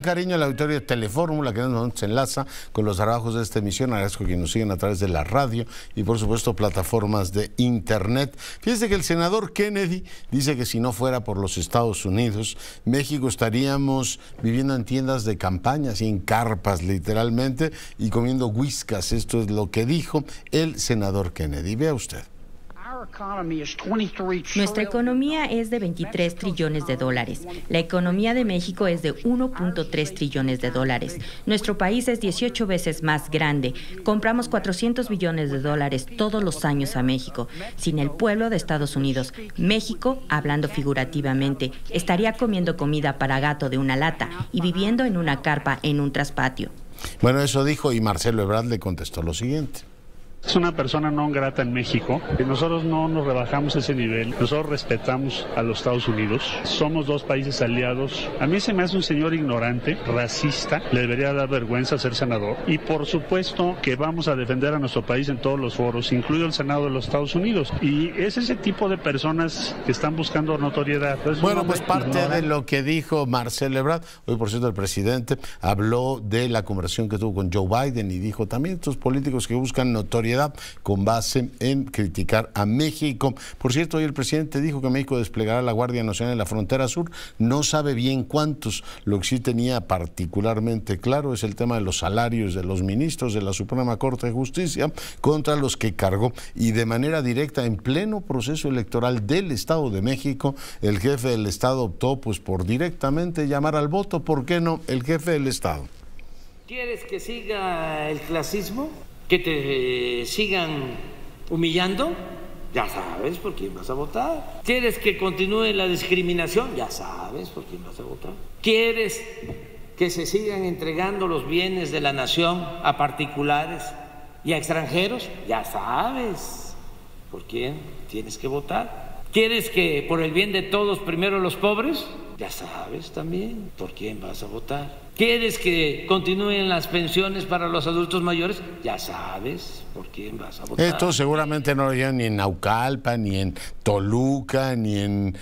cariño a la auditoría de Telefórmula, que nos enlaza con los trabajos de esta emisión. Agradezco que nos sigan a través de la radio y, por supuesto, plataformas de internet. Fíjese que el senador Kennedy dice que si no fuera por los Estados Unidos, México estaríamos viviendo en tiendas de campaña, así en carpas literalmente, y comiendo whiskas. Esto es lo que dijo el senador Kennedy. Vea usted. Nuestra economía es de 23 trillones de dólares. La economía de México es de 1.3 trillones de dólares. Nuestro país es 18 veces más grande. Compramos 400 billones de dólares todos los años a México. Sin el pueblo de Estados Unidos, México, hablando figurativamente, estaría comiendo comida para gato de una lata y viviendo en una carpa en un traspatio. Bueno, eso dijo, y Marcelo Ebrard le contestó lo siguiente. Es una persona no grata en México. Nosotros no nos rebajamos ese nivel. Nosotros respetamos a los Estados Unidos. Somos dos países aliados. A mí se me hace un señor ignorante, racista. Le debería dar vergüenza ser senador. Y por supuesto que vamos a defender a nuestro país en todos los foros, incluido el Senado de los Estados Unidos. Y es ese tipo de personas que están buscando notoriedad. Bueno, pues parte de lo que dijo Marcelo Ebrard. Hoy, por cierto, el presidente habló de la conversación que tuvo con Joe Biden y dijo también estos políticos que buscan notoriedad con base en criticar a México. Por cierto, hoy el presidente dijo que México desplegará la Guardia Nacional en la frontera sur. No sabe bien cuántos. Lo que sí tenía particularmente claro es el tema de los salarios de los ministros de la Suprema Corte de Justicia, contra los que cargó, y de manera directa en pleno proceso electoral del Estado de México, el jefe del Estado optó pues por directamente llamar al voto. ¿Por qué no el jefe del Estado? ¿Quieres que siga el clasismo? ¿Que te sigan humillando? Ya sabes por quién vas a votar. ¿Quieres que continúe la discriminación? Ya sabes por quién vas a votar. ¿Quieres que se sigan entregando los bienes de la nación a particulares y a extranjeros? Ya sabes por quién tienes que votar. ¿Quieres que por el bien de todos primero los pobres? Ya sabes también por quién vas a votar. ¿Quieres que continúen las pensiones para los adultos mayores? Ya sabes por quién vas a votar. Esto seguramente no lo llevan ni en Naucalpan, ni en Toluca, ni en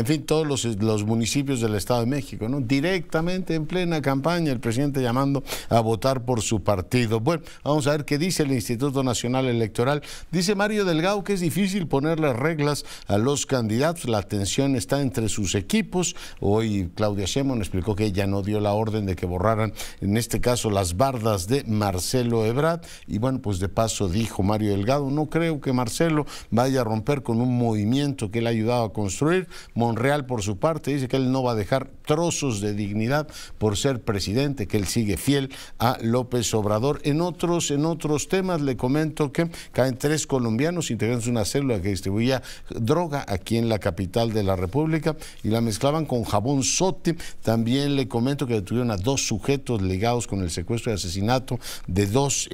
fin, todos los municipios del Estado de México, ¿no? Directamente en plena campaña, el presidente llamando a votar por su partido. Bueno, vamos a ver qué dice el Instituto Nacional Electoral. Dice Mario Delgado que es difícil ponerle reglas a los candidatos. La tensión está entre sus equipos. Hoy Claudia Sheinbaum explicó que ella no dio la orden de que borraran, en este caso, las bardas de Marcelo Ebrard. Y bueno, pues de paso dijo Mario Delgado, no creo que Marcelo vaya a romper con un movimiento que él ha ayudado a construir. Monreal, por su parte, dice que él no va a dejar trozos de dignidad por ser presidente, que él sigue fiel a López Obrador. En otros temas le comento que caen 3 colombianos integrantes de una célula que distribuía droga aquí en la capital de la República y la mezclaban con jabón Sote. También le comento que detuvieron a 2 sujetos ligados con el secuestro y asesinato de 2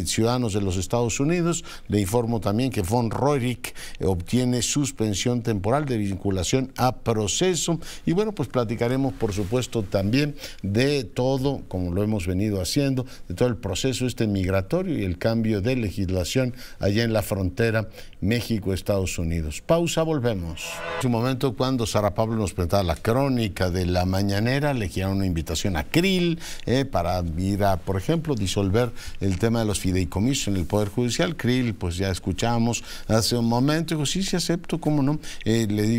ciudadanos de los Estados Unidos. Le informo también que Von Roerich obtiene suspensión temporal de vinculación a proceso. Y bueno, pues platicaremos, por supuesto, también de todo, como lo hemos venido haciendo, de todo el proceso migratorio y el cambio de legislación allá en la frontera México-Estados Unidos. Pausa, volvemos. En un momento, cuando Sara Pablo nos presentaba la crónica de la mañanera, le giraron una invitación a Krill para ir a, por ejemplo, disolver el tema de los fideicomisos en el Poder Judicial. Krill, pues ya escuchábamos hace un momento, dijo, sí acepto, cómo no,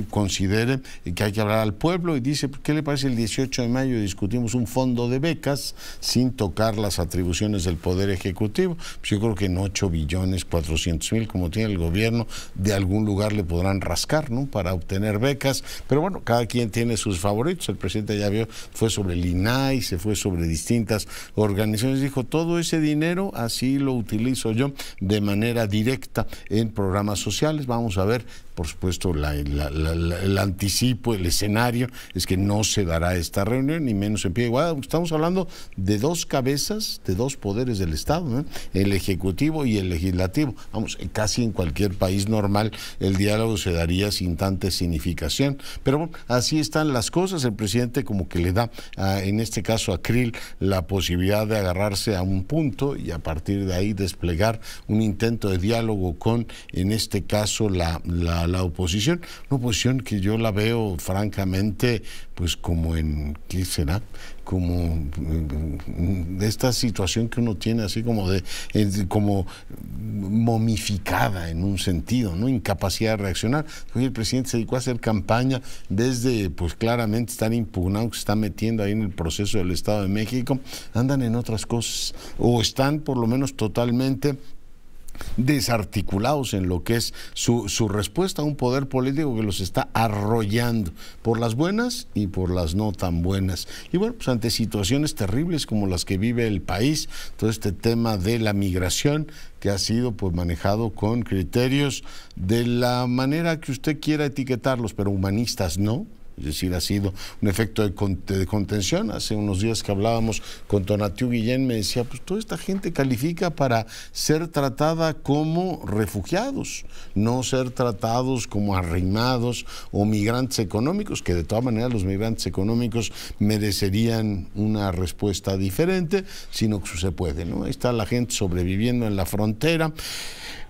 considere que hay que hablar al pueblo, y dice, ¿qué le parece el 18 de mayo discutimos un fondo de becas sin tocar las atribuciones del Poder Ejecutivo? Pues yo creo que en 8.400.000, como tiene el gobierno, de algún lugar le podrán rascar, ¿no?, para obtener becas, pero bueno, cada quien tiene sus favoritos. El presidente ya vio, fue sobre el INAI, se fue sobre distintas organizaciones, dijo, todo ese dinero así lo utilizo yo de manera directa en programas sociales. Vamos a ver, por supuesto, el anticipo, el escenario es que no se dará esta reunión, ni menos en pie de igualdad. Estamos hablando de 2 cabezas, de 2 poderes del Estado, ¿no?, el Ejecutivo y el Legislativo. Vamos, casi en cualquier país normal el diálogo se daría sin tanta significación, pero bueno, así están las cosas. El presidente como que le da, en este caso a Krill, la posibilidad de agarrarse a un punto y a partir de ahí desplegar un intento de diálogo con, en este caso, la oposición. Una oposición que yo la veo francamente pues como en, ¿qué será? Como de esta situación que uno tiene así como como momificada en un sentido, ¿no? Incapacidad de reaccionar. Hoy el presidente se dedicó a hacer campaña desde, pues claramente estar impugnado, que se está metiendo ahí en el proceso del Estado de México, andan en otras cosas, o están por lo menos totalmente desarticulados en lo que es su respuesta a un poder político que los está arrollando por las buenas y por las no tan buenas. Y bueno, pues ante situaciones terribles como las que vive el país, todo este tema de la migración que ha sido pues manejado con criterios de la manera que usted quiera etiquetarlos, pero humanistas no. Es decir, ha sido un efecto de contención. Hace unos días que hablábamos con Tonatiuh Guillén, me decía, pues toda esta gente califica para ser tratada como refugiados, no ser tratados como arrimados o migrantes económicos, que de todas maneras los migrantes económicos merecerían una respuesta diferente, sino que se puede, ¿no? Ahí está la gente sobreviviendo en la frontera,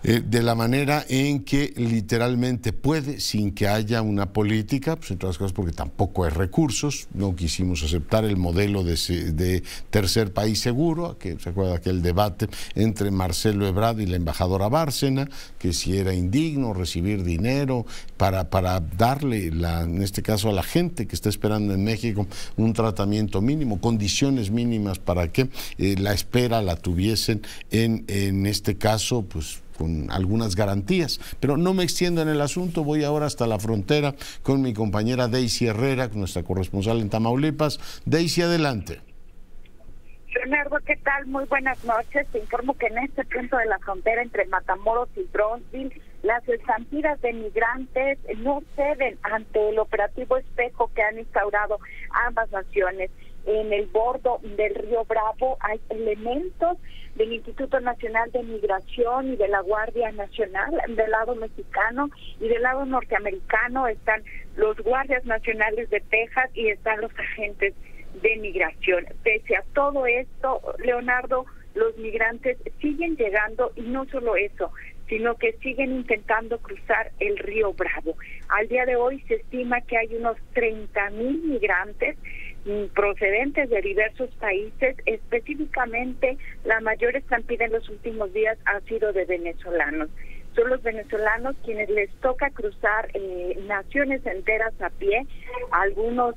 de la manera en que literalmente puede, sin que haya una política, pues entre otras cosas porque tampoco hay recursos. No quisimos aceptar el modelo de tercer país seguro, que se acuerda aquel debate entre Marcelo Ebrard y la embajadora Bárcena, que si era indigno recibir dinero para darle, en este caso a la gente que está esperando en México, un tratamiento mínimo, condiciones mínimas para que la espera la tuviesen en este caso, pues con algunas garantías, pero no me extiendo en el asunto. Voy ahora hasta la frontera con mi compañera Daisy Herrera, nuestra corresponsal en Tamaulipas. Daisy, adelante. Leonardo, ¿qué tal? Muy buenas noches. Te informo que en este punto de la frontera entre Matamoros y Bronzeville, las estampidas de migrantes no ceden ante el operativo espejo que han instaurado ambas naciones. En el bordo del río Bravo hay elementos del Instituto Nacional de Migración y de la Guardia Nacional del lado mexicano, y del lado norteamericano están los guardias nacionales de Texas y están los agentes de migración. Pese a todo esto, Leonardo, los migrantes siguen llegando, y no solo eso, sino que siguen intentando cruzar el río Bravo. Al día de hoy se estima que hay unos 30,000 migrantes procedentes de diversos países. Específicamente, la mayor estampida en los últimos días ha sido de venezolanos. Son los venezolanos quienes les toca cruzar naciones enteras a pie. Algunos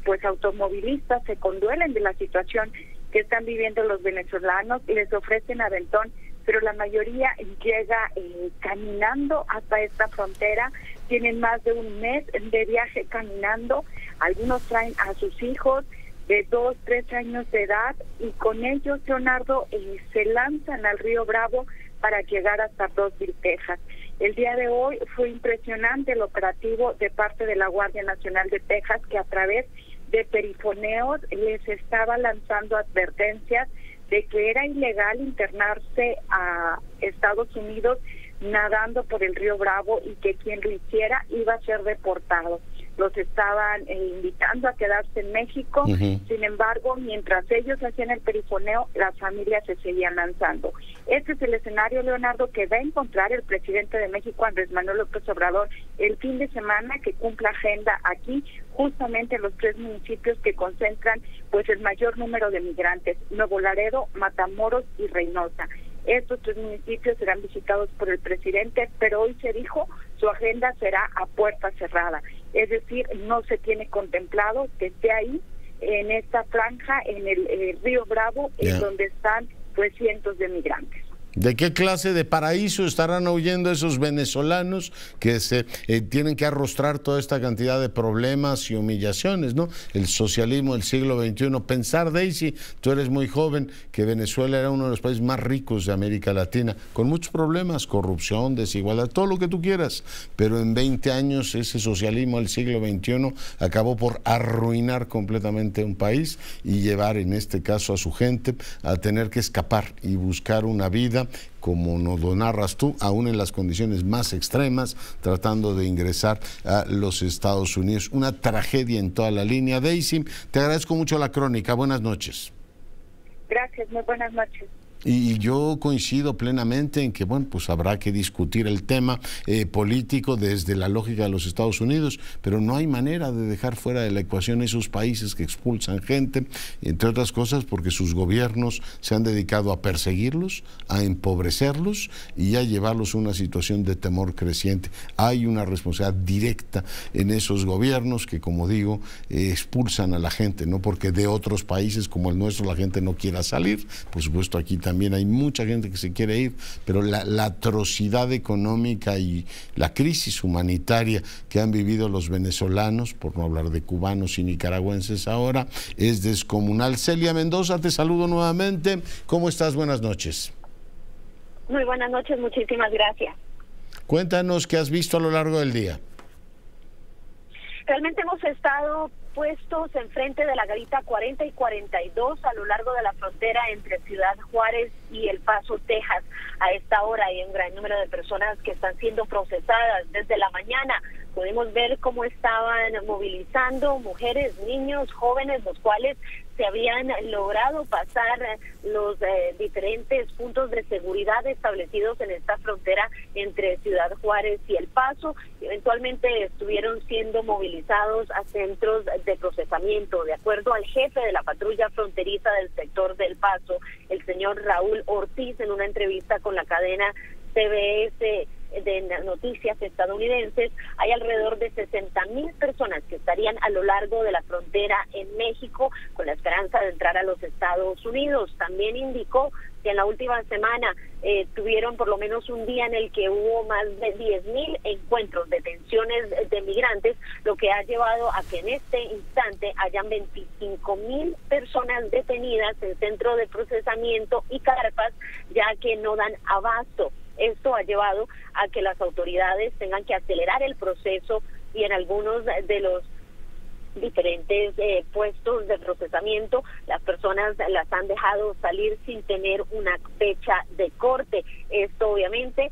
pues automovilistas se conduelen de la situación que están viviendo los venezolanos y les ofrecen aventón, pero la mayoría llega caminando hasta esta frontera. Tienen más de un mes de viaje caminando. Algunos traen a sus hijos de 2, 3 años de edad, y con ellos, Leonardo, se lanzan al río Bravo para llegar hasta Roseville, Texas. El día de hoy fue impresionante el operativo de parte de la Guardia Nacional de Texas, que a través de perifoneos les estaba lanzando advertencias de que era ilegal internarse a Estados Unidos nadando por el río Bravo, y que quien lo hiciera iba a ser deportado. Los estaban invitando a quedarse en México. Sin embargo, mientras ellos hacían el perifoneo, las familias se seguían lanzando. Este es el escenario, Leonardo, que va a encontrar el presidente de México, Andrés Manuel López Obrador, el fin de semana, que cumpla agenda aquí, justamente en los 3 municipios que concentran pues el mayor número de migrantes: Nuevo Laredo, Matamoros y Reynosa. Estos 3 municipios serán visitados por el presidente, pero hoy se dijo su agenda será a puerta cerrada. Es decir, no se tiene contemplado que esté ahí, en esta franja, en el río Bravo, en donde están pues cientos de migrantes. ¿De qué clase de paraíso estarán huyendo esos venezolanos que se tienen que arrostrar toda esta cantidad de problemas y humillaciones, ¿no? El socialismo del siglo XXI. Pensar, Daisy, tú eres muy joven, que Venezuela era uno de los países más ricos de América Latina, con muchos problemas, corrupción, desigualdad, todo lo que tú quieras, pero en 20 años ese socialismo del siglo XXI acabó por arruinar completamente un país y llevar, en este caso, a su gente a tener que escapar y buscar una vida, como nos lo narras tú, aún en las condiciones más extremas, tratando de ingresar a los Estados Unidos. Una tragedia en toda la línea. Daisy, te agradezco mucho la crónica. Buenas noches. Gracias, muy buenas noches. Y yo coincido plenamente en que, bueno, pues habrá que discutir el tema político desde la lógica de los Estados Unidos, pero no hay manera de dejar fuera de la ecuación esos países que expulsan gente, entre otras cosas porque sus gobiernos se han dedicado a perseguirlos, a empobrecerlos y a llevarlos a una situación de temor creciente. Hay una responsabilidad directa en esos gobiernos que, como digo, expulsan a la gente, no porque de otros países como el nuestro la gente no quiera salir, por supuesto aquí también hay mucha gente que se quiere ir, pero la atrocidad económica y la crisis humanitaria que han vivido los venezolanos, por no hablar de cubanos y nicaragüenses ahora, es descomunal. Celia Mendoza, te saludo nuevamente. ¿Cómo estás? Buenas noches. Muy buenas noches, muchísimas gracias. Cuéntanos qué has visto a lo largo del día. Realmente hemos estado puestos enfrente de la garita 40 y 42 a lo largo de la frontera entre Ciudad Juárez y El Paso, Texas. A esta hora hay un gran número de personas que están siendo procesadas desde la mañana. Podemos ver cómo estaban movilizando mujeres, niños, jóvenes, los cuales se habían logrado pasar los diferentes puntos de seguridad establecidos en esta frontera entre Ciudad Juárez y El Paso. Eventualmente estuvieron siendo movilizados a centros de procesamiento. De acuerdo al jefe de la patrulla fronteriza del sector del Paso, el señor Raúl Ortiz, en una entrevista con la cadena CBS de noticias estadounidenses, hay alrededor de 60,000 personas que estarían a lo largo de la frontera en México con la esperanza de entrar a los Estados Unidos. También indicó que en la última semana tuvieron por lo menos un día en el que hubo más de 10,000 encuentros, detenciones de migrantes, lo que ha llevado a que en este instante hayan 25,000 personas detenidas en centro de procesamiento y carpas, ya que no dan abasto. Esto ha llevado a que las autoridades tengan que acelerar el proceso y en algunos de los diferentes puestos de procesamiento las personas las han dejado salir sin tener una fecha de corte. Esto obviamente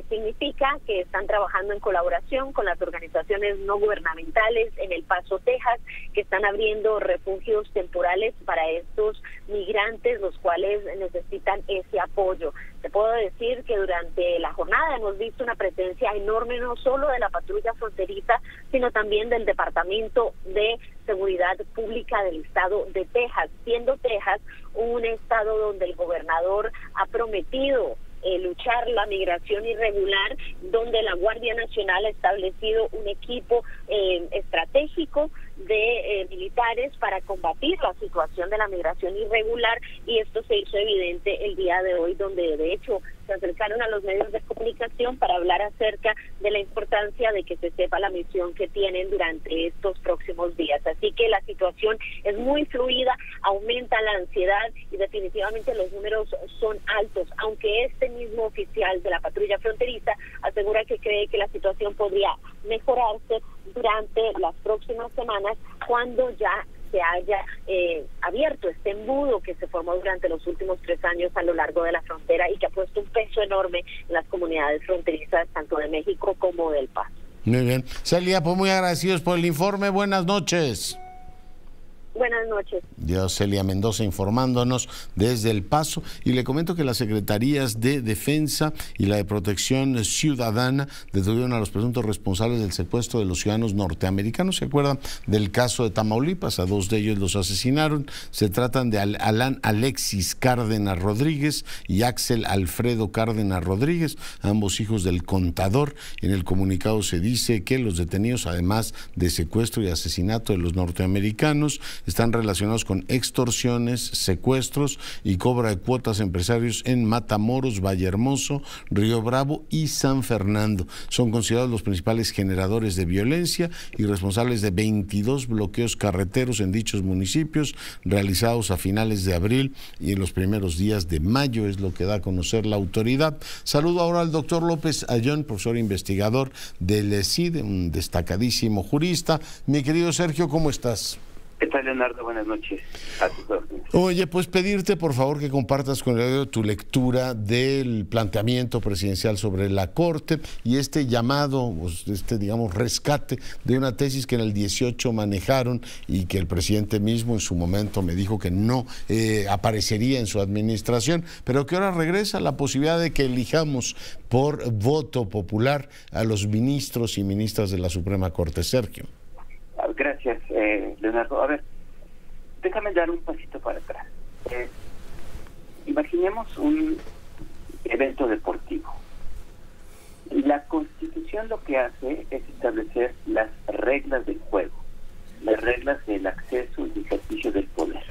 significa que están trabajando en colaboración con las organizaciones no gubernamentales en El Paso, Texas, que están abriendo refugios temporales para estos migrantes, los cuales necesitan ese apoyo. Te puedo decir que durante la jornada hemos visto una presencia enorme no solo de la patrulla fronteriza, sino también del Departamento de Seguridad Pública del estado de Texas, siendo Texas un estado donde el gobernador ha prometido luchar la migración irregular, donde la Guardia Nacional ha establecido un equipo estratégico de militares para combatir la situación de la migración irregular, y esto se hizo evidente el día de hoy, donde de hecho se acercaron a los medios de comunicación para hablar acerca de la importancia de que se sepa la misión que tienen durante estos próximos días. Así que la situación es muy fluida, aumenta la ansiedad y definitivamente los números son altos, aunque este mismo oficial de la patrulla fronteriza asegura que cree que la situación podría mejorarse durante las próximas semanas cuando ya se haya abierto este embudo que se formó durante los últimos 3 años a lo largo de la frontera y que ha puesto un peso enorme en las comunidades fronterizas tanto de México como del Paso. Muy bien. Celia, pues muy agradecidos por el informe. Buenas noches. Buenas noches. Yo, Celia Mendoza, informándonos desde El Paso, y le comento que las secretarías de Defensa y la de Protección Ciudadana detuvieron a los presuntos responsables del secuestro de los ciudadanos norteamericanos. ¿Se acuerdan del caso de Tamaulipas? A 2 de ellos los asesinaron. Se tratan de Alan Alexis Cárdenas Rodríguez y Axel Alfredo Cárdenas Rodríguez, ambos hijos del contador. En el comunicado se dice que los detenidos, además de secuestro y asesinato de los norteamericanos, están relacionados con extorsiones, secuestros y cobra de cuotas a empresarios en Matamoros, Vallehermoso, Río Bravo y San Fernando. Son considerados los principales generadores de violencia y responsables de 22 bloqueos carreteros en dichos municipios realizados a finales de abril y en los primeros días de mayo, es lo que da a conocer la autoridad. Saludo ahora al doctor López Ayón, profesor investigador del CIDE, un destacadísimo jurista. Mi querido Sergio, ¿cómo estás? ¿Qué tal, Leonardo? Buenas noches a todos. Oye, pues pedirte por favor que compartas con el audio tu lectura del planteamiento presidencial sobre la Corte y este llamado, digamos, rescate de una tesis que en el 18 manejaron y que el presidente mismo en su momento me dijo que no aparecería en su administración, pero que ahora regresa la posibilidad de que elijamos por voto popular a los ministros y ministras de la Suprema Corte. Sergio. Gracias, Leonardo. A ver, déjame dar un pasito para atrás. Imaginemos un evento deportivo. La Constitución lo que hace es establecer las reglas del juego, las reglas del acceso y ejercicio del poder.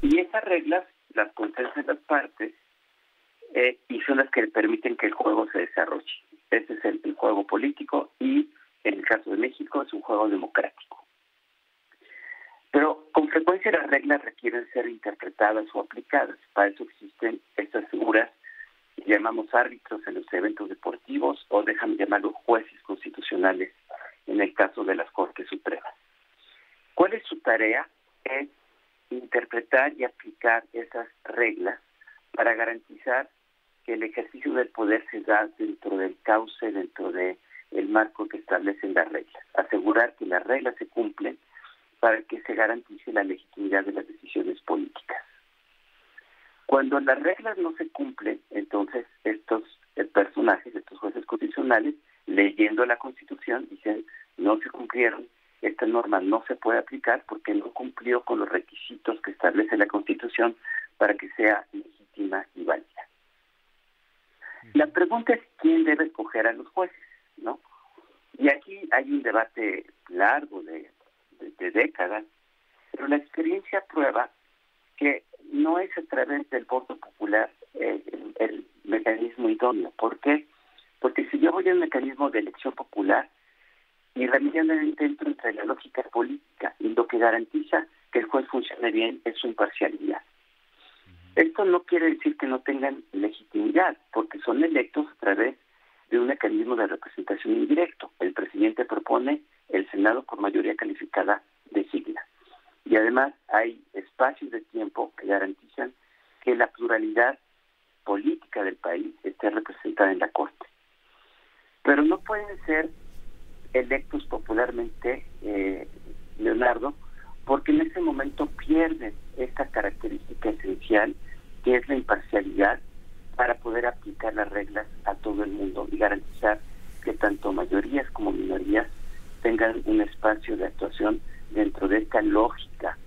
Y esas reglas las consensuan las partes y son las que permiten que el juego se desarrolle. Ese es el juego político y, en el caso de México, es un juego democrático. Pero con frecuencia las reglas requieren ser interpretadas o aplicadas. Para eso existen estas figuras que llamamos árbitros en los eventos deportivos o déjame llamarlos jueces constitucionales en el caso de las Cortes Supremas. ¿Cuál es su tarea? Es interpretar y aplicar esas reglas para garantizar que el ejercicio del poder se da dentro del cauce, dentro del marco que establecen las reglas. Asegurar que las reglas se cumplen para que se garantice la legitimidad de las decisiones políticas. Cuando las reglas no se cumplen, entonces estos personajes, estos jueces constitucionales, leyendo la Constitución, dicen, no se cumplieron, esta norma no se puede aplicar porque no cumplió con los requisitos que establece la Constitución para que sea legítima y válida. La pregunta es quién debe escoger a los jueces, ¿no? Y aquí hay un debate largo de décadas, pero la experiencia prueba que no es a través del voto popular el mecanismo idóneo. ¿Por qué? Porque si yo voy al mecanismo de elección popular, irremediablemente entro entre la lógica política y lo que garantiza que el juez funcione bien es su imparcialidad. Esto no quiere decir que no tengan legitimidad, porque son electos a través de un mecanismo de representación indirecto. El presidente propone, el Senado por mayoría calificada designa. Y además hay espacios de tiempo que garantizan que la pluralidad política del país esté representada en la Corte. Pero no pueden ser electos popularmente, Leonardo, porque en ese momento pierden esta característica esencial que es la imparcialidad para poder aplicar las reglas a todo el mundo y garantizar que tanto mayorías como minorías tengan un espacio de actuación dentro de esta lógica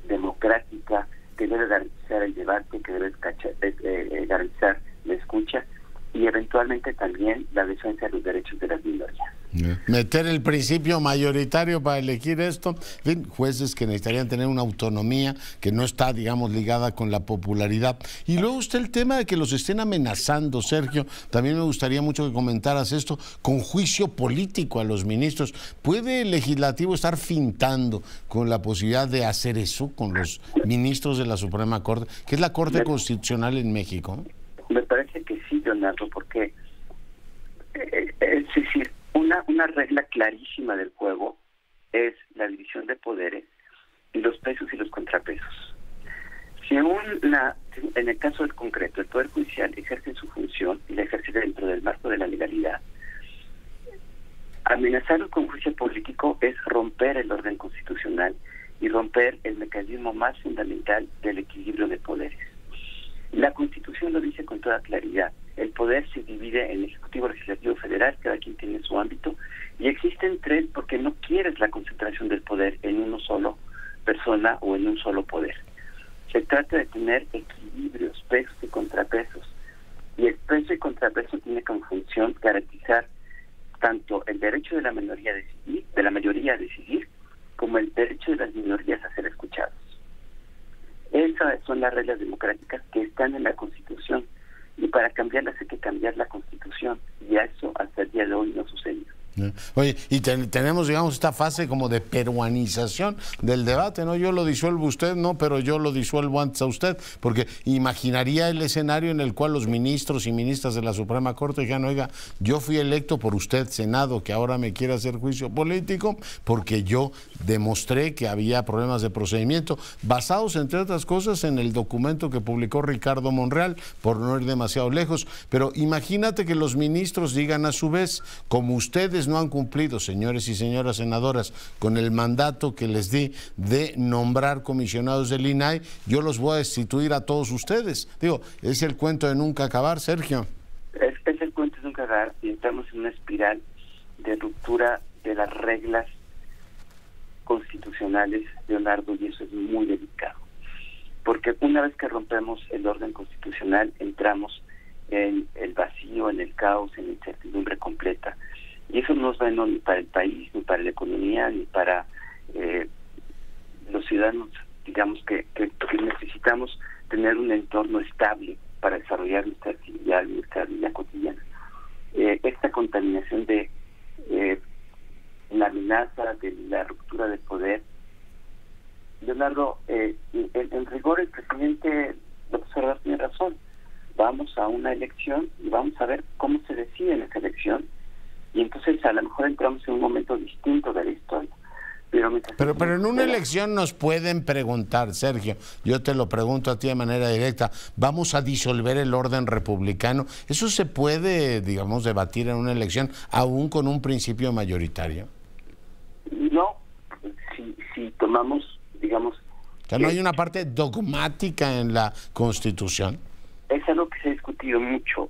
democrática que debe garantizar el debate, que debe garantizar la escucha y eventualmente también la defensa de los derechos de las minorías. Meter el principio mayoritario para elegir esto, en fin, jueces que necesitarían tener una autonomía que no está, digamos, ligada con la popularidad. Y luego usted el tema de que los estén amenazando, Sergio, también me gustaría mucho que comentaras esto, con juicio político a los ministros. ¿Puede el legislativo estar fintando con la posibilidad de hacer eso con los ministros de la Suprema Corte, que es la Corte Constitucional en México? Me parece que sí, Leonardo, porque es decir, una regla clarísima del juego es la división de poderes y los pesos y los contrapesos. Si en el caso del concreto, el Poder Judicial ejerce su función y la ejerce dentro del marco de la legalidad, amenazarlo con juicio político es romper el orden constitucional y romper el mecanismo más fundamental del equilibrio de poderes. La Constitución lo dice con toda claridad. El poder se divide en Ejecutivo, Legislativo, Federal, cada quien tiene su ámbito, y existen tres porque no quieres la concentración del poder en una sola persona o en un solo poder. Se trata de tener equilibrios, pesos y contrapesos, y el peso y contrapeso tiene como función garantizar tanto el derecho de la mayoría a decidir, como el derecho de las minorías a ser escuchados. Esas son las reglas democráticas que están en la Constitución y para cambiarlas hay que cambiar la Constitución y eso hasta el día de hoy no sucedido. Oye, y tenemos, digamos, esta fase como de peruanización del debate, ¿no? Yo lo disuelvo usted, no, pero yo lo disuelvo antes a usted, porque imaginaría el escenario en el cual los ministros y ministras de la Suprema Corte digan, oiga, yo fui electo por usted, Senado, que ahora me quiere hacer juicio político, porque yo demostré que había problemas de procedimiento, basados, entre otras cosas, en el documento que publicó Ricardo Monreal, por no ir demasiado lejos. Pero imagínate que los ministros digan a su vez, como ustedes no han cumplido, señores y señoras senadoras, con el mandato que les di de nombrar comisionados del INAI, yo los voy a destituir a todos ustedes. Digo, es el cuento de nunca acabar, Sergio. Es el cuento de nunca acabar, y entramos en una espiral de ruptura de las reglas constitucionales, Leonardo, y eso es muy delicado. Porque una vez que rompemos el orden constitucional, entramos en el vacío, en el caos, en la incertidumbre completa. Y eso no es bueno ni para el país, ni para la economía, ni para los ciudadanos. Digamos que necesitamos tener un entorno estable para desarrollar nuestra actividad y nuestra vida cotidiana. Esta contaminación de la amenaza de la ruptura del poder, Leonardo, en rigor el presidente López Obrador tiene razón. Vamos a una elección y vamos a ver cómo se decide en esa elección, y entonces a lo mejor entramos en un momento distinto de la historia. Pero en una elección nos pueden preguntar, Sergio, yo te lo pregunto a ti de manera directa, ¿vamos a disolver el orden republicano? ¿Eso se puede, digamos, debatir en una elección, aún con un principio mayoritario? No, si tomamos, digamos... O sea, ¿no hay una parte dogmática en la Constitución? Es algo que se ha discutido mucho.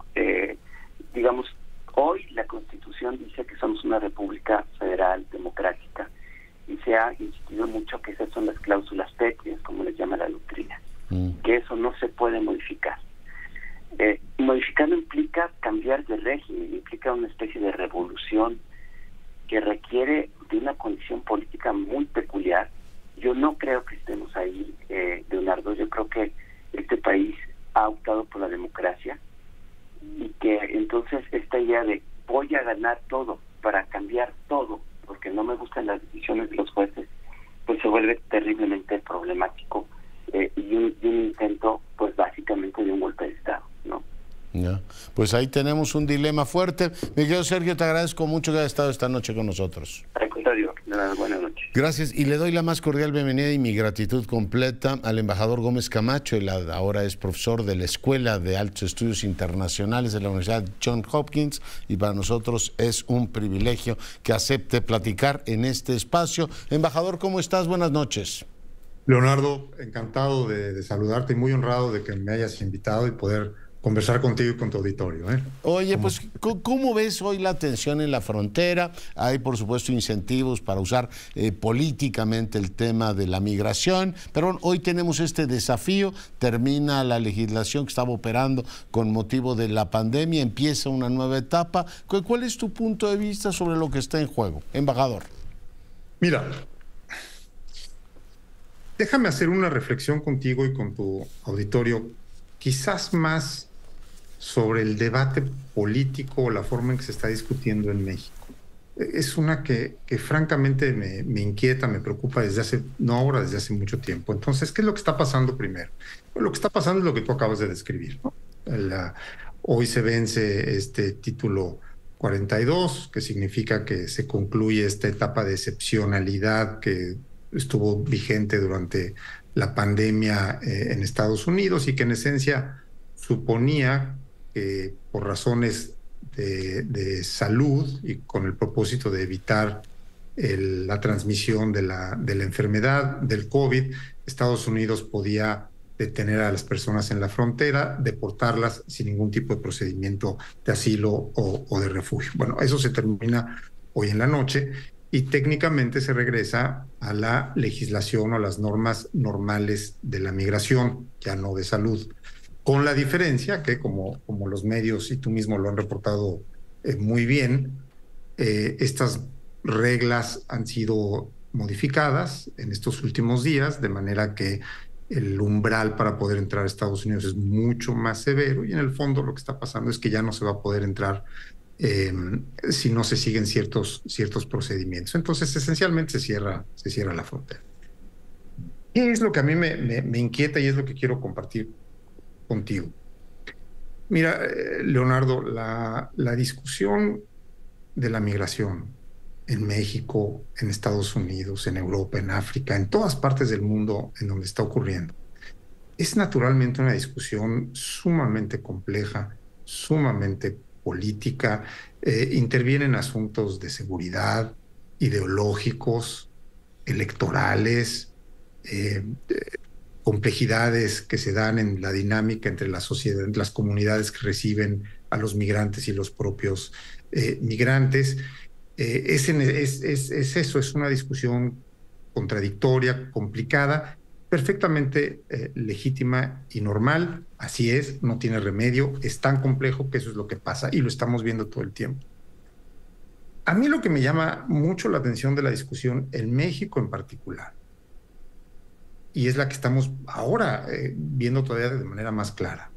Digamos, hoy la Constitución dice que somos una república federal democrática, y se ha insistido mucho que esas son las cláusulas pétreas, como les llama la doctrina, que eso no se puede modificar. Modificarlo implica cambiar de régimen, implica una especie de revolución que requiere de una condición política muy peculiar. Yo no creo que estemos ahí, Leonardo. Yo creo que este país ha optado por la democracia, y que entonces esta idea de voy a ganar todo para cambiar todo porque no me gustan las decisiones de los jueces, pues se vuelve terriblemente problemático, y un intento, pues básicamente, de un golpe de Estado, ¿no? Ya. Pues ahí tenemos un dilema fuerte. Mi querido Sergio, te agradezco mucho que hayas estado esta noche con nosotros. Al contrario, buenas noches. Gracias, y le doy la más cordial bienvenida y mi gratitud completa al embajador Gómez Camacho. Él ahora es profesor de la Escuela de Altos Estudios Internacionales de la Universidad Johns Hopkins, y para nosotros es un privilegio que acepte platicar en este espacio. Embajador, ¿cómo estás? Buenas noches. Leonardo, encantado de saludarte y muy honrado de que me hayas invitado y poder conversar contigo y con tu auditorio. Oye, pues, ¿cómo ves hoy la tensión en la frontera? Hay, por supuesto, incentivos para usar políticamente el tema de la migración, pero hoy tenemos este desafío, termina la legislación que estaba operando con motivo de la pandemia, empieza una nueva etapa. ¿Cuál es tu punto de vista sobre lo que está en juego, embajador? Mira, déjame hacer una reflexión contigo y con tu auditorio, quizás más sobre el debate político o la forma en que se está discutiendo en México. Es una que francamente me inquieta, me preocupa desde hace mucho tiempo. Entonces, ¿qué es lo que está pasando primero? Pues lo que está pasando es lo que tú acabas de describir, ¿no? Hoy se vence este título 42, que significa que se concluye esta etapa de excepcionalidad que estuvo vigente durante la pandemia en Estados Unidos, y que en esencia suponía que por razones de salud y con el propósito de evitar la transmisión de la enfermedad del COVID, Estados Unidos podía detener a las personas en la frontera, deportarlas sin ningún tipo de procedimiento de asilo o de refugio. Bueno, eso se termina hoy en la noche, y técnicamente se regresa a la legislación o a las normas normales de la migración, ya no de salud, con la diferencia que, como los medios y tú mismo lo han reportado muy bien, estas reglas han sido modificadas en estos últimos días, de manera que el umbral para poder entrar a Estados Unidos es mucho más severo, y en el fondo lo que está pasando es que ya no se va a poder entrar si no se siguen ciertos procedimientos. Entonces, esencialmente se cierra la frontera. ¿Qué es lo que a mí me inquieta y es lo que quiero compartir contigo? Mira, Leonardo, la discusión de la migración en México, en Estados Unidos, en Europa, en África, en todas partes del mundo en donde está ocurriendo, es naturalmente una discusión sumamente compleja, sumamente política, interviene en asuntos de seguridad, ideológicos, electorales, complejidades que se dan en la dinámica entre la sociedad, las comunidades que reciben a los migrantes y los propios migrantes. Es eso, es una discusión contradictoria, complicada, perfectamente legítima y normal. Así es, no tiene remedio, es tan complejo que eso es lo que pasa y lo estamos viendo todo el tiempo. A mí lo que me llama mucho la atención de la discusión en México en particular, y es la que estamos ahora viendo todavía de manera más clara,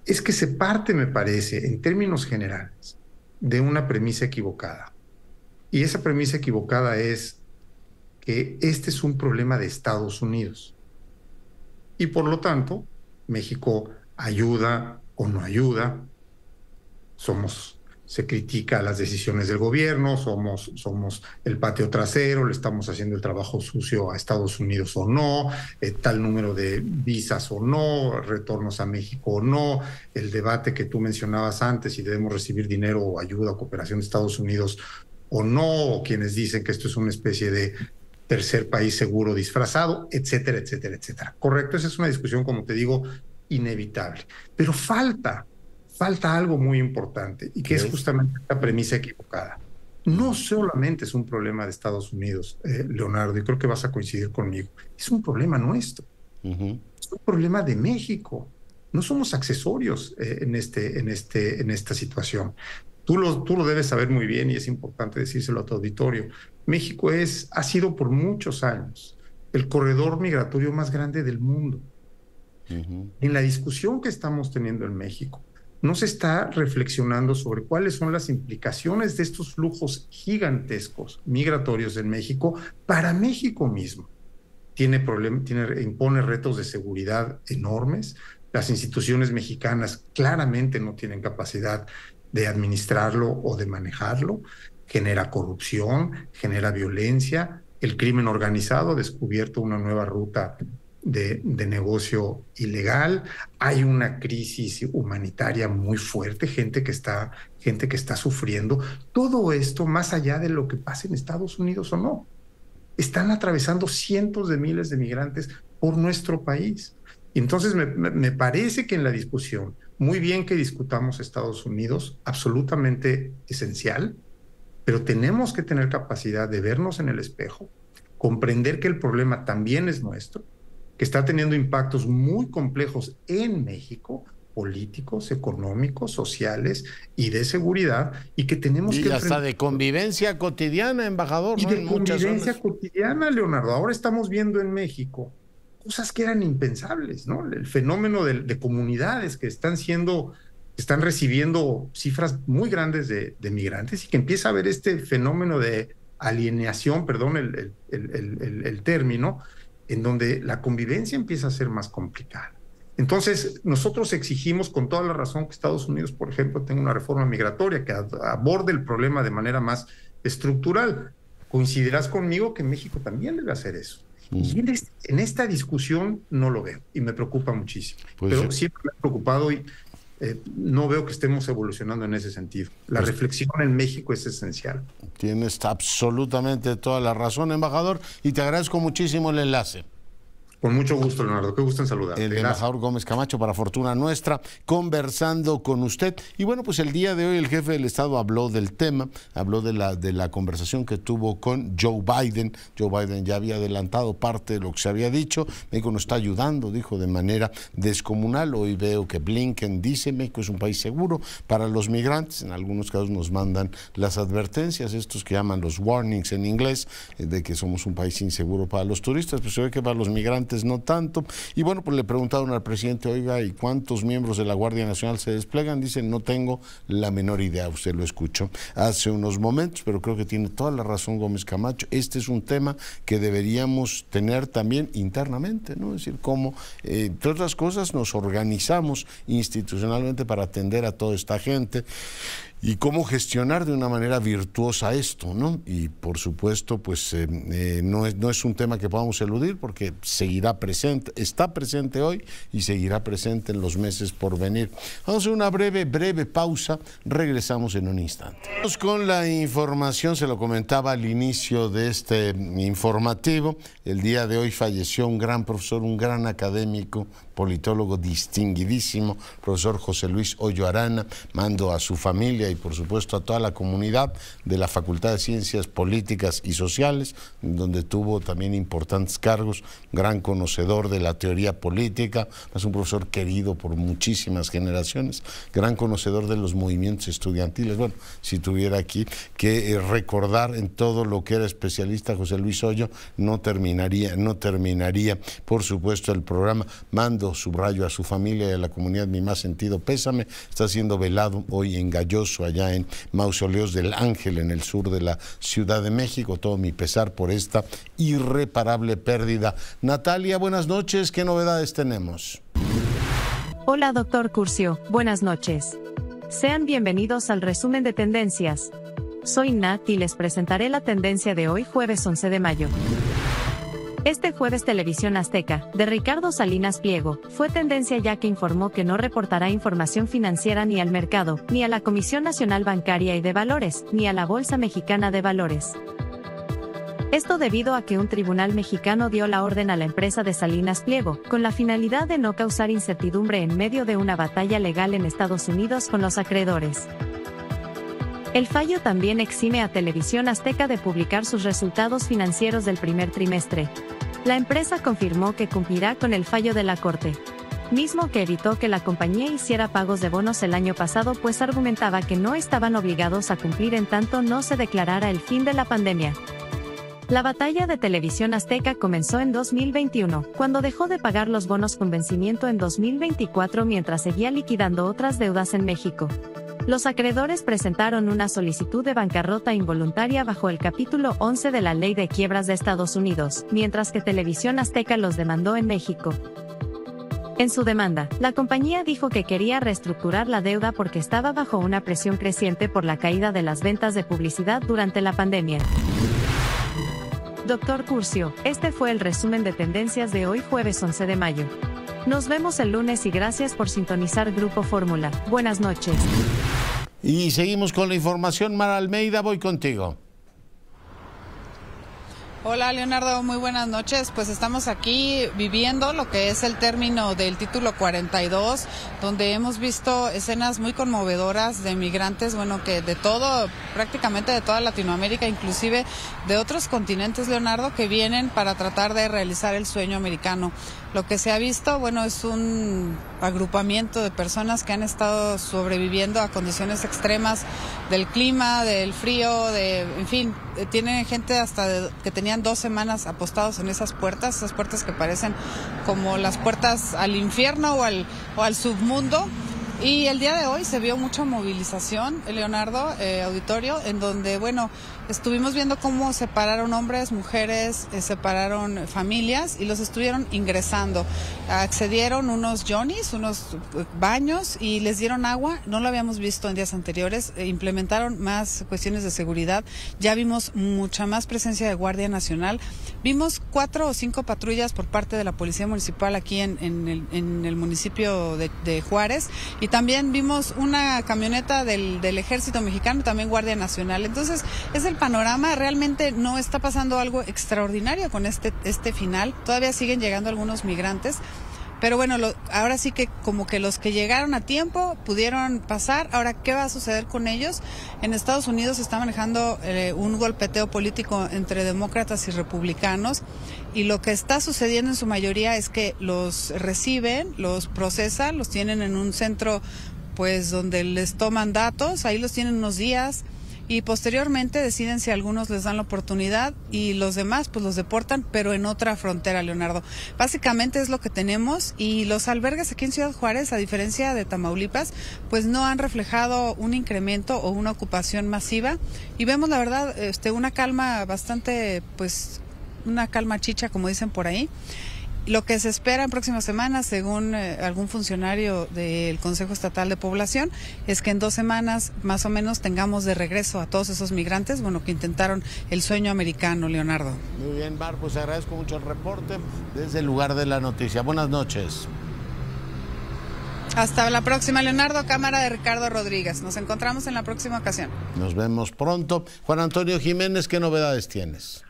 es que se parte, me parece, en términos generales, de una premisa equivocada. Y esa premisa equivocada es que este es un problema de Estados Unidos. Y por lo tanto, México ayuda o no ayuda, se critica las decisiones del gobierno, somos el patio trasero, le estamos haciendo el trabajo sucio a Estados Unidos o no, tal número de visas o no, retornos a México o no, el debate que tú mencionabas antes, si debemos recibir dinero o ayuda o cooperación de Estados Unidos o no, o quienes dicen que esto es una especie de tercer país seguro disfrazado, etcétera, etcétera, etcétera. Correcto, esa es una discusión, como te digo, inevitable. Pero falta algo muy importante y que es justamente esta premisa equivocada. No solamente es un problema de Estados Unidos, Leonardo, y creo que vas a coincidir conmigo, es un problema nuestro. Es un problema de México. No somos accesorios en esta situación. Tú lo debes saber muy bien y es importante decírselo a tu auditorio. México ha sido por muchos años el corredor migratorio más grande del mundo. En la discusión que estamos teniendo en México, no se está reflexionando sobre cuáles son las implicaciones de estos flujos gigantescos migratorios en México para México mismo. Impone retos de seguridad enormes. Las instituciones mexicanas claramente no tienen capacidad de administrarlo o de manejarlo. Genera corrupción, genera violencia. El crimen organizado ha descubierto una nueva ruta de negocio ilegal. Hay una crisis humanitaria muy fuerte, gente que está sufriendo. Todo esto, más allá de lo que pase en Estados Unidos o no, están atravesando cientos de miles de migrantes por nuestro país. Y entonces me parece que en la discusión, muy bien que discutamos Estados Unidos, absolutamente esencial, pero tenemos que tener capacidad de vernos en el espejo, comprender que el problema también es nuestro, que está teniendo impactos muy complejos en México, políticos, económicos, sociales y de seguridad, y que tenemos que... Y hasta de convivencia cotidiana, embajador. Y de convivencia cotidiana, Leonardo. Ahora estamos viendo en México cosas que eran impensables, ¿no? El fenómeno de comunidades que están recibiendo cifras muy grandes de migrantes y que empieza a haber este fenómeno de alienación, perdón el término, en donde la convivencia empieza a ser más complicada. Entonces, nosotros exigimos con toda la razón que Estados Unidos, por ejemplo, tenga una reforma migratoria que aborde el problema de manera más estructural. Coincidirás conmigo que México también debe hacer eso. Y en esta discusión no lo veo y me preocupa muchísimo. Pero siempre me ha preocupado y no veo que estemos evolucionando en ese sentido. La reflexión en México es esencial. Tienes absolutamente toda la razón, embajador, y te agradezco muchísimo el enlace. Con mucho gusto, Leonardo. Qué gusto en saludarte. El embajador Gómez Camacho, para fortuna nuestra, conversando con usted. Y bueno, pues el día de hoy el jefe del Estado habló del tema, habló de la conversación que tuvo con Joe Biden. Joe Biden ya había adelantado parte de lo que se había dicho. México nos está ayudando, dijo, de manera descomunal. Hoy veo que Blinken dice México es un país seguro para los migrantes. En algunos casos nos mandan las advertencias, estos que llaman los warnings en inglés, de que somos un país inseguro para los turistas. Pues se ve que para los migrantes antes no tanto. Y bueno, pues le preguntaron al presidente, oiga, ¿y cuántos miembros de la Guardia Nacional se desplegan? Dicen, no tengo la menor idea, usted lo escuchó hace unos momentos, pero creo que tiene toda la razón Gómez Camacho. Este es un tema que deberíamos tener también internamente, ¿no? Es decir, cómo, entre otras cosas, nos organizamos institucionalmente para atender a toda esta gente y cómo gestionar de una manera virtuosa esto, ¿no? Y por supuesto, pues no es un tema que podamos eludir porque seguirá presente, está presente hoy y seguirá presente en los meses por venir. Vamos a hacer una breve pausa, regresamos en un instante. Vamos con la información, se lo comentaba al inicio de este informativo. El día de hoy falleció un gran profesor, un gran académico, politólogo distinguidísimo, profesor José Luis Hoyo Arana. Mando a su familia y por supuesto a toda la comunidad de la Facultad de Ciencias Políticas y Sociales, donde tuvo también importantes cargos, gran conocedor de la teoría política, es un profesor querido por muchísimas generaciones, gran conocedor de los movimientos estudiantiles. Bueno, si tuviera aquí que recordar en todo lo que era especialista José Luis Hoyo, no terminaría, por supuesto, el programa. Mando, subrayo a su familia y a la comunidad mi más sentido pésame. Está siendo velado hoy en Galloso, allá en Mausoleos del Ángel, en el sur de la Ciudad de México. Todo mi pesar por esta irreparable pérdida. Natalia, buenas noches. ¿Qué novedades tenemos? Hola, doctor Curcio. Buenas noches. Sean bienvenidos al resumen de tendencias. Soy Nat y les presentaré la tendencia de hoy, jueves 11 de mayo. Este jueves Televisión Azteca, de Ricardo Salinas Pliego, fue tendencia ya que informó que no reportará información financiera ni al mercado, ni a la Comisión Nacional Bancaria y de Valores, ni a la Bolsa Mexicana de Valores. Esto debido a que un tribunal mexicano dio la orden a la empresa de Salinas Pliego, con la finalidad de no causar incertidumbre en medio de una batalla legal en Estados Unidos con los acreedores. El fallo también exime a Televisión Azteca de publicar sus resultados financieros del primer trimestre. La empresa confirmó que cumplirá con el fallo de la Corte, mismo que evitó que la compañía hiciera pagos de bonos el año pasado, pues argumentaba que no estaban obligados a cumplir en tanto no se declarara el fin de la pandemia. La batalla de Televisión Azteca comenzó en 2021, cuando dejó de pagar los bonos con vencimiento en 2024 mientras seguía liquidando otras deudas en México. Los acreedores presentaron una solicitud de bancarrota involuntaria bajo el capítulo 11 de la Ley de Quiebras de Estados Unidos, mientras que Televisión Azteca los demandó en México. En su demanda, la compañía dijo que quería reestructurar la deuda porque estaba bajo una presión creciente por la caída de las ventas de publicidad durante la pandemia. Doctor Curcio, este fue el resumen de tendencias de hoy, jueves 11 de mayo. Nos vemos el lunes y gracias por sintonizar Grupo Fórmula. Buenas noches. Y seguimos con la información. Mara Almeida, voy contigo. Hola Leonardo, muy buenas noches. Pues estamos aquí viviendo lo que es el término del título 42, donde hemos visto escenas muy conmovedoras de migrantes, bueno, que de todo, prácticamente de toda Latinoamérica, inclusive de otros continentes, Leonardo, que vienen para tratar de realizar el sueño americano. Lo que se ha visto, bueno, es un agrupamiento de personas que han estado sobreviviendo a condiciones extremas del clima, del frío, en fin, tienen gente hasta que tenían 2 semanas apostados en esas puertas que parecen como las puertas al infierno o al submundo. Y el día de hoy se vio mucha movilización, Leonardo, auditorio, en donde, bueno, estuvimos viendo cómo separaron hombres, mujeres, separaron familias y los estuvieron ingresando. Accedieron unos johnnies, unos baños y les dieron agua. No lo habíamos visto en días anteriores. Implementaron más cuestiones de seguridad. Ya vimos mucha más presencia de Guardia Nacional. Vimos 4 o 5 patrullas por parte de la Policía Municipal aquí en el municipio de Juárez. Y también vimos una camioneta del Ejército Mexicano, también Guardia Nacional. Entonces, es el panorama. Realmente no está pasando algo extraordinario con este final. Todavía siguen llegando algunos migrantes. Pero bueno, ahora sí que como que los que llegaron a tiempo pudieron pasar. Ahora, ¿qué va a suceder con ellos? En Estados Unidos se está manejando un golpeteo político entre demócratas y republicanos. Y lo que está sucediendo en su mayoría es que los reciben, los procesan, los tienen en un centro pues donde les toman datos, ahí los tienen unos días. y posteriormente deciden si a algunos les dan la oportunidad y los demás pues los deportan, pero en otra frontera, Leonardo. Básicamente es lo que tenemos, y los albergues aquí en Ciudad Juárez, a diferencia de Tamaulipas, pues no han reflejado un incremento o una ocupación masiva, y vemos la verdad una calma bastante, pues una calma chicha, como dicen por ahí. Lo que se espera en próximas semanas, según algún funcionario del Consejo Estatal de Población, es que en 2 semanas más o menos tengamos de regreso a todos esos migrantes, bueno, que intentaron el sueño americano, Leonardo. Muy bien, Bar, pues agradezco mucho el reporte desde el lugar de la noticia. Buenas noches. Hasta la próxima, Leonardo. Cámara de Ricardo Rodríguez. Nos encontramos en la próxima ocasión. Nos vemos pronto. Juan Antonio Jiménez, ¿qué novedades tienes?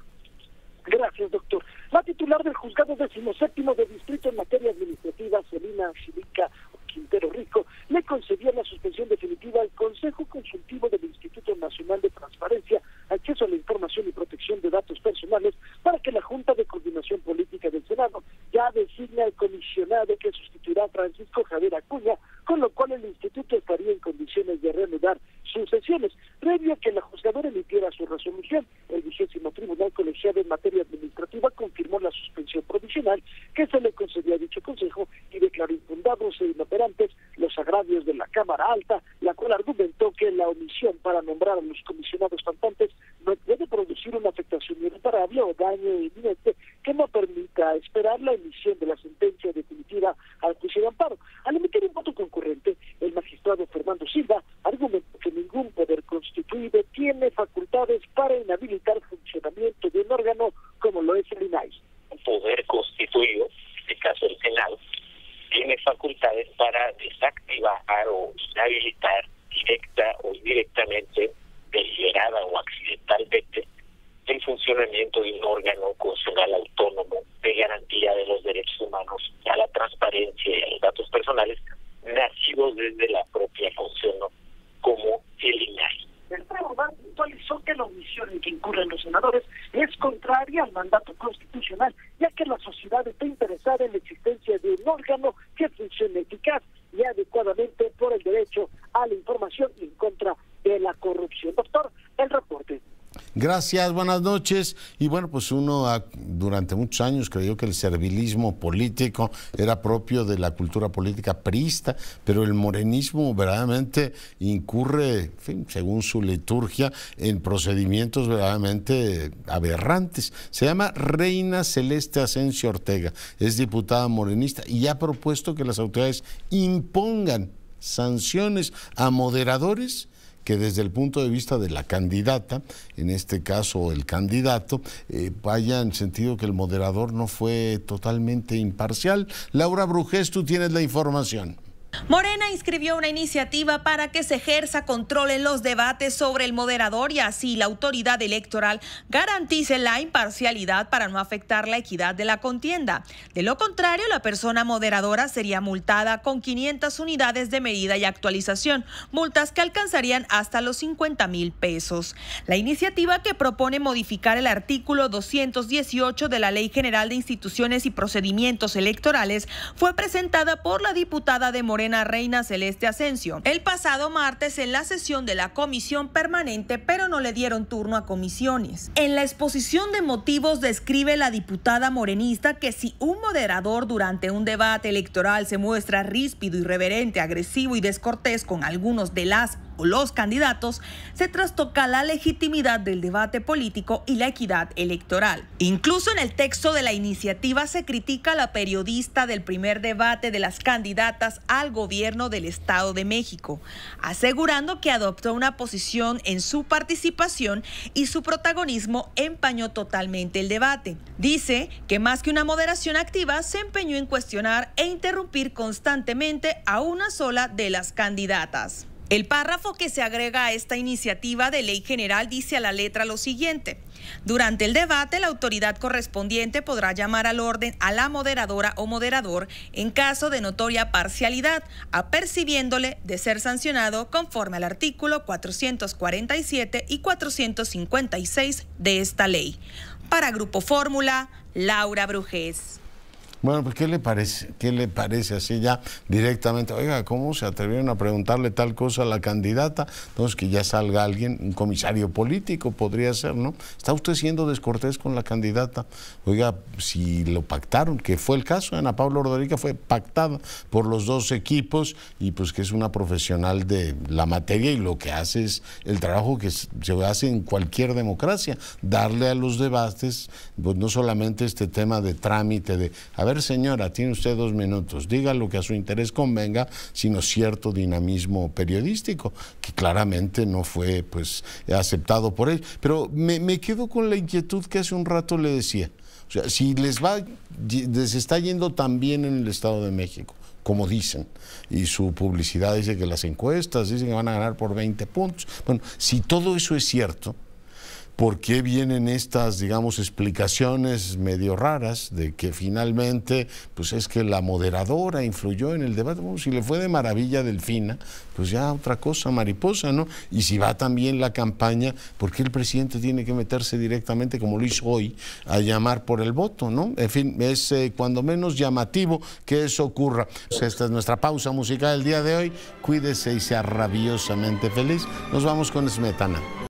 Gracias, doctor. La titular del Juzgado 17º de Distrito en Materia Administrativa, Celina Chilica Quintero Rico, le concedió la suspensión definitiva al Consejo Consultivo del Instituto Nacional de Transparencia, Acceso a la Información y Protección de Datos Personales, para que la Junta de Coordinación Política del Senado ya designe al comisionado que sustituirá a Francisco Javier Acuña, con lo cual el instituto estaría en condiciones de reanudar sus sesiones. Previo a que la juzgadora emitiera su resolución, el 20º Tribunal Colegiado en Materia Administrativa confirmó la suspensión provisional que se le concedió a dicho consejo y declaró infundados e inoperantes los agravios de la Cámara Alta, la cual argumentó que la omisión para nombrar a los comisionados faltantes no puede producir una afectación irreparable o daño inminente que no permita esperar la emisión de la sentencia definitiva al juicio de amparo. Al emitir un voto concurrente, el magistrado Fernando Silva argumentó que ningún poder constituido tiene facultades para inhabilitar el funcionamiento de un órgano como lo es el INAI. Un poder constituido, en este caso el Senado, tiene facultades para desactivar o inhabilitar directa o indirectamente, deliberada o accidentalmente, el funcionamiento de un órgano constitucional autónomo de garantía de los derechos humanos, a la transparencia y a los datos personales, nacidos desde la propia función, ¿no?, como el INAI. El tribunal puntualizó que la omisión en que incurren los senadores es contraria al mandato constitucional, ya que la sociedad está interesada en la existencia de un órgano que funcione eficaz y adecuadamente por el derecho a la información y en contra de la corrupción. Doctor, el reporte. Gracias, buenas noches. Y bueno, pues uno durante muchos años creyó que el servilismo político era propio de la cultura política priista, pero el morenismo verdaderamente incurre, en fin, según su liturgia, en procedimientos verdaderamente aberrantes. Se llama Reina Celeste Asensio Ortega, es diputada morenista y ha propuesto que las autoridades impongan sanciones a moderadores que desde el punto de vista de la candidata, en este caso el candidato, vaya en sentido que el moderador no fue totalmente imparcial. Laura Brujés, tú tienes la información. Morena inscribió una iniciativa para que se ejerza control en los debates sobre el moderador y así la autoridad electoral garantice la imparcialidad para no afectar la equidad de la contienda. De lo contrario, la persona moderadora sería multada con 500 unidades de medida y actualización, multas que alcanzarían hasta los 50,000 pesos. La iniciativa, que propone modificar el artículo 218 de la Ley General de Instituciones y Procedimientos Electorales, fue presentada por la diputada de Morena, Reina Celeste Asensio, el pasado martes en la sesión de la comisión permanente, pero no le dieron turno a comisiones. En la exposición de motivos describe la diputada morenista que si un moderador durante un debate electoral se muestra ríspido, irreverente, agresivo y descortés con algunos de las o los candidatos, se trastoca la legitimidad del debate político y la equidad electoral. Incluso en el texto de la iniciativa se critica a la periodista del primer debate de las candidatas al gobierno del Estado de México, asegurando que adoptó una posición en su participación y su protagonismo empañó totalmente el debate. Dice que más que una moderación activa, se empeñó en cuestionar e interrumpir constantemente a una sola de las candidatas. El párrafo que se agrega a esta iniciativa de ley general dice a la letra lo siguiente: durante el debate, la autoridad correspondiente podrá llamar al orden a la moderadora o moderador en caso de notoria parcialidad, apercibiéndole de ser sancionado conforme al artículo 447 y 456 de esta ley. Para Grupo Fórmula, Laura Brujés. Bueno, pues ¿qué le parece? ¿Qué le parece así ya directamente? Oiga, ¿cómo se atrevieron a preguntarle tal cosa a la candidata? Entonces que ya salga alguien, un comisario político podría ser, ¿no? ¿Está usted siendo descortés con la candidata? Oiga, si lo pactaron, que fue el caso, Ana Paula Ordorica fue pactada por los dos equipos y pues que es una profesional de la materia y lo que hace es el trabajo que se hace en cualquier democracia, darle a los debates, pues no solamente este tema de trámite de, a ver señora, tiene usted 2 minutos, diga lo que a su interés convenga, sino cierto dinamismo periodístico, que claramente no fue pues aceptado por él. Pero me quedo con la inquietud que hace un rato le decía, o sea, si les está yendo tan bien en el Estado de México, como dicen, y su publicidad dice que las encuestas dicen que van a ganar por 20 puntos, bueno, si todo eso es cierto, ¿por qué vienen estas, digamos, explicaciones medio raras de que finalmente, pues es que la moderadora influyó en el debate? Bueno, si le fue de maravilla Delfina, pues ya otra cosa, mariposa, ¿no? Y si va tan bien la campaña, ¿por qué el presidente tiene que meterse directamente, como lo hizo hoy, a llamar por el voto, ¿no? En fin, es cuando menos llamativo que eso ocurra. Pues esta es nuestra pausa musical del día de hoy. Cuídese y sea rabiosamente feliz. Nos vamos con Smetana.